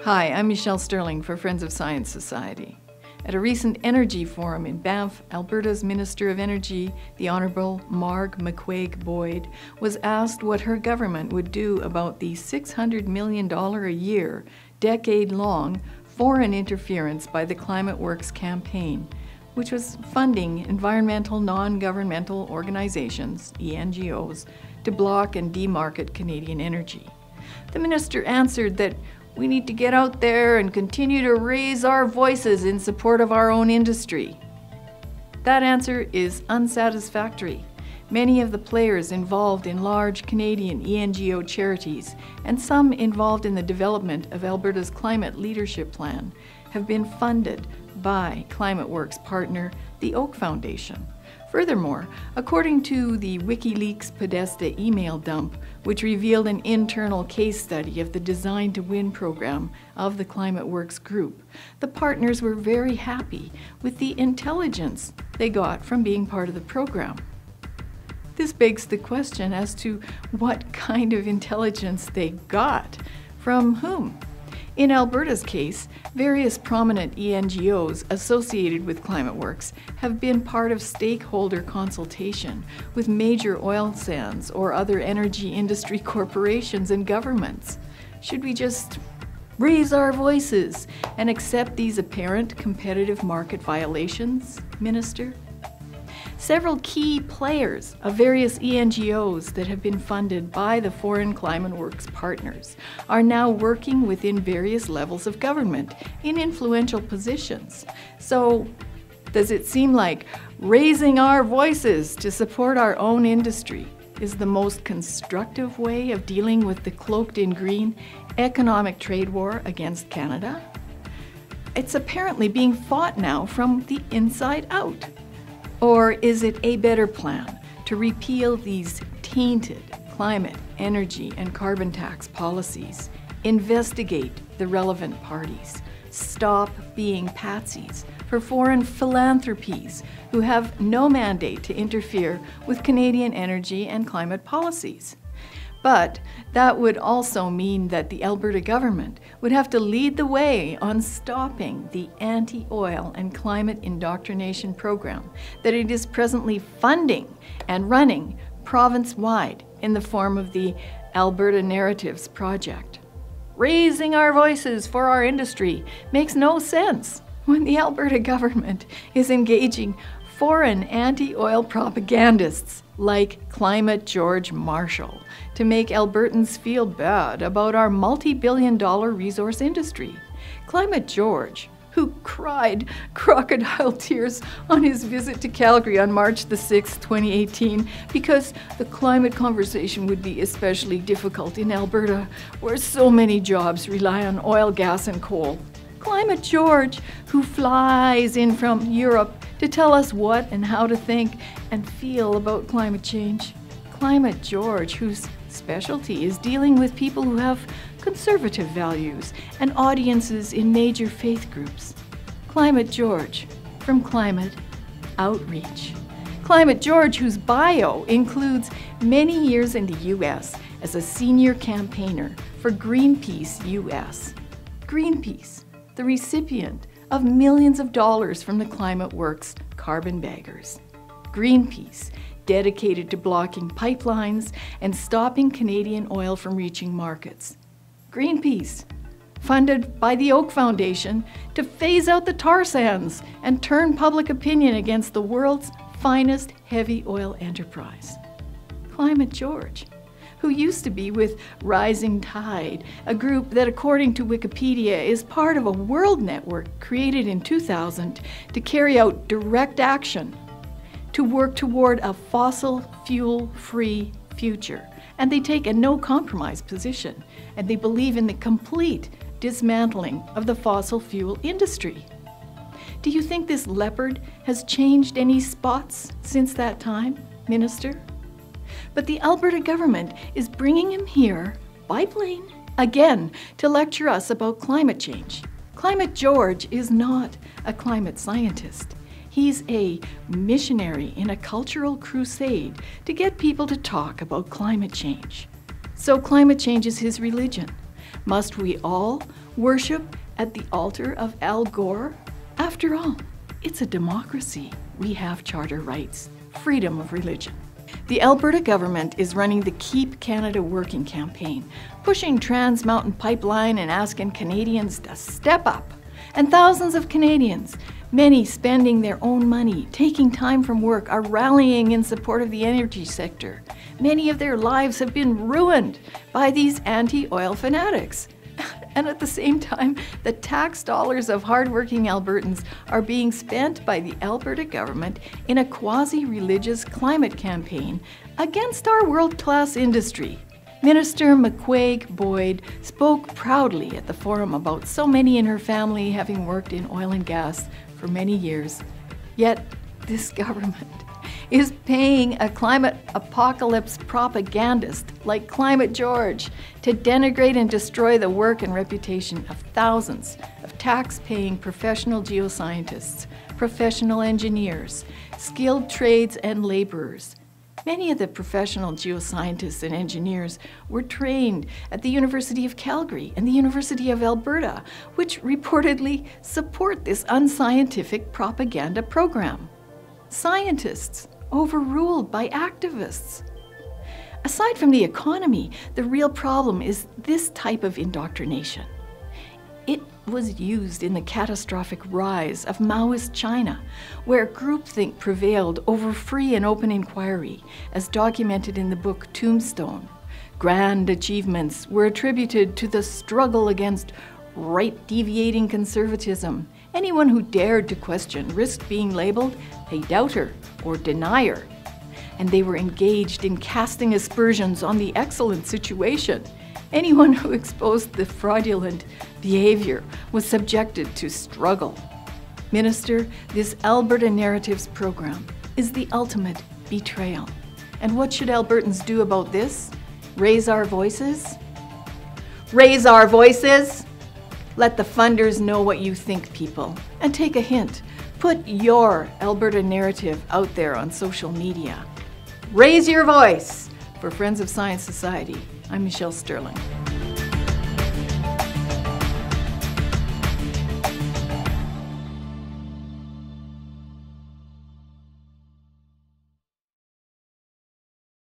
Hi, I'm Michelle Sterling for Friends of Science Society. At a recent energy forum in Banff, Alberta's Minister of Energy, the Honourable Marg McQuaig-Boyd, was asked what her government would do about the $600 million a year, decade-long, foreign interference by the ClimateWorks campaign, which was funding environmental non-governmental organizations, ENGOs, to block and demarket Canadian energy. The minister answered that we need to get out there and continue to raise our voices in support of our own industry. That answer is unsatisfactory. Many of the players involved in large Canadian ENGO charities and some involved in the development of Alberta's Climate Leadership Plan have been funded by ClimateWorks partner, the Oak Foundation. Furthermore, according to the WikiLeaks Podesta email dump, which revealed an internal case study of the Design to Win program of the ClimateWorks group, the partners were very happy with the intelligence they got from being part of the program. This begs the question as to what kind of intelligence they got. From whom? In Alberta's case, various prominent ENGOs associated with ClimateWorks have been part of stakeholder consultation with major oil sands or other energy industry corporations and governments. Should we just raise our voices and accept these apparent competitive market violations, Minister? Several key players of various ENGOs that have been funded by the foreign ClimateWorks partners are now working within various levels of government in influential positions. So, does it seem like raising our voices to support our own industry is the most constructive way of dealing with the cloaked in green economic trade war against Canada? It's apparently being fought now from the inside out. Or is it a better plan to repeal these tainted climate, energy, and carbon tax policies, investigate the relevant parties, stop being patsies for foreign philanthropies who have no mandate to interfere with Canadian energy and climate policies? But that would also mean that the Alberta Government would have to lead the way on stopping the anti-oil and climate indoctrination program that it is presently funding and running province-wide in the form of the Alberta Narratives Project. Raising our voices for our industry makes no sense when the Alberta Government is engaging foreign anti-oil propagandists like Climate George Marshall to make Albertans feel bad about our multi-billion-dollar resource industry. Climate George, who cried crocodile tears on his visit to Calgary on March the 6th, 2018, because the climate conversation would be especially difficult in Alberta, where so many jobs rely on oil, gas, and coal. Climate George, who flies in from Europe to tell us what and how to think and feel about climate change. Climate George, whose specialty is dealing with people who have conservative values and audiences in major faith groups. Climate George from Climate Outreach. Climate George, whose bio includes many years in the U.S. as a senior campaigner for Greenpeace U.S. Greenpeace, the recipient of millions of dollars from the ClimateWorks carbon baggers. Greenpeace, dedicated to blocking pipelines and stopping Canadian oil from reaching markets. Greenpeace, funded by the Oak Foundation to phase out the tar sands and turn public opinion against the world's finest heavy oil enterprise. Climate George, who used to be with Rising Tide, a group that, according to Wikipedia, is part of a world network created in 2000 to carry out direct action to work toward a fossil fuel-free future. And they take a no-compromise position, and they believe in the complete dismantling of the fossil fuel industry. Do you think this leopard has changed any spots since that time, Minister? But the Alberta Government is bringing him here by plane again to lecture us about climate change. Climate George is not a climate scientist. He's a missionary in a cultural crusade to get people to talk about climate change. So climate change is his religion. Must we all worship at the altar of Al Gore? After all, it's a democracy. We have charter rights, freedom of religion. The Alberta Government is running the Keep Canada Working campaign, pushing Trans Mountain Pipeline and asking Canadians to step up. And thousands of Canadians, many spending their own money, taking time from work, are rallying in support of the energy sector. Many of their lives have been ruined by these anti-oil fanatics. And at the same time, the tax dollars of hardworking Albertans are being spent by the Alberta Government in a quasi-religious climate campaign against our world-class industry. Minister McQuaig-Boyd spoke proudly at the forum about so many in her family having worked in oil and gas for many years. Yet, this government is paying a climate apocalypse propagandist like Climate George to denigrate and destroy the work and reputation of thousands of tax-paying professional geoscientists, professional engineers, skilled trades and laborers. Many of the professional geoscientists and engineers were trained at the University of Calgary and the University of Alberta, which reportedly support this unscientific propaganda program. Scientists overruled by activists. Aside from the economy, the real problem is this type of indoctrination. It was used in the catastrophic rise of Maoist China, where groupthink prevailed over free and open inquiry, as documented in the book Tombstone. Grand achievements were attributed to the struggle against right-deviating conservatism. Anyone who dared to question risked being labeled a doubter or denier. And they were engaged in casting aspersions on the excellent situation. Anyone who exposed the fraudulent behavior was subjected to struggle. Minister, this Alberta Narratives program is the ultimate betrayal. And what should Albertans do about this? Raise our voices? Raise our voices? Let the funders know what you think, people. And take a hint. Put your Alberta narrative out there on social media. Raise your voice! For Friends of Science Society, I'm Michelle Sterling.